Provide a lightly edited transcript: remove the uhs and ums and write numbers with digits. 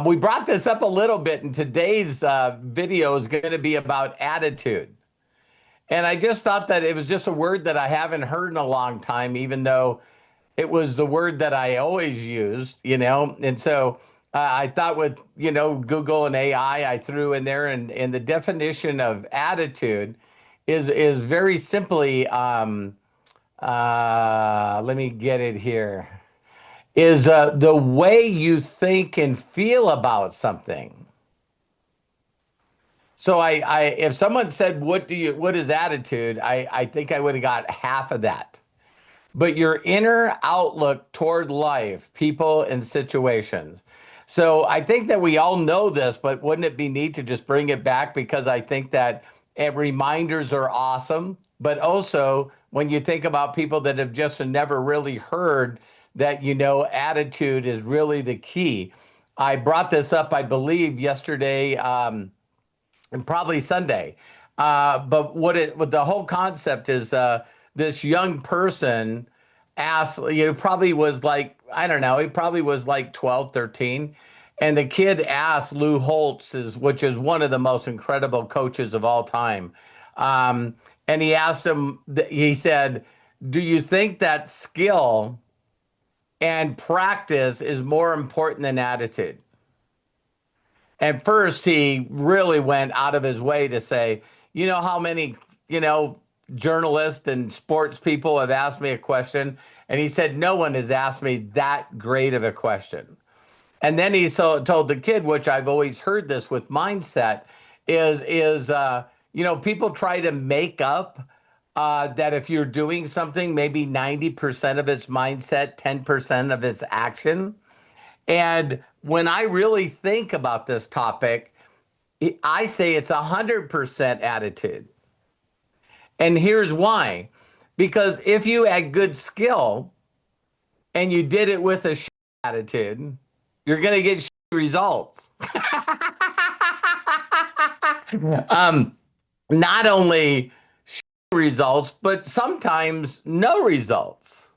We brought this up a little bit, and today's video is going to be about attitude. And I just thought that it was just a word that I haven't heard in a long time, even though it was the word that I always used. And so I thought with, Google and AI, I threw in there, and the definition of attitude is very simply, let me get it here, is the way you think and feel about something. So if someone said, what is attitude? I think I would have got half of that. But your inner outlook toward life, people, and situations. So I think that we all know this, but wouldn't it be neat to just bring it back? Because I think that reminders are awesome. But also, when you think about people that have just never really heard that, attitude is really the key. I brought this up, I believe, yesterday, and probably Sunday. But what the whole concept is, this young person asked, probably was like, I don't know, he probably was like 12, 13. And the kid asked Lou Holtz, which is one of the most incredible coaches of all time. And he asked him, he said, do you think that skill and practice is more important than attitude? And first, he really went out of his way to say, how many, journalists and sports people have asked me a question? And he said, no one has asked me that great of a question. And then he told the kid, which I've always heard this with mindset, is people try to make up that if you're doing something, maybe 90% of it's mindset, 10% of it's action. And when I really think about this topic, I say it's 100% attitude. And here's why. Because if you had good skill and you did it with a attitude, you're going to get results. Not only results, but sometimes no results.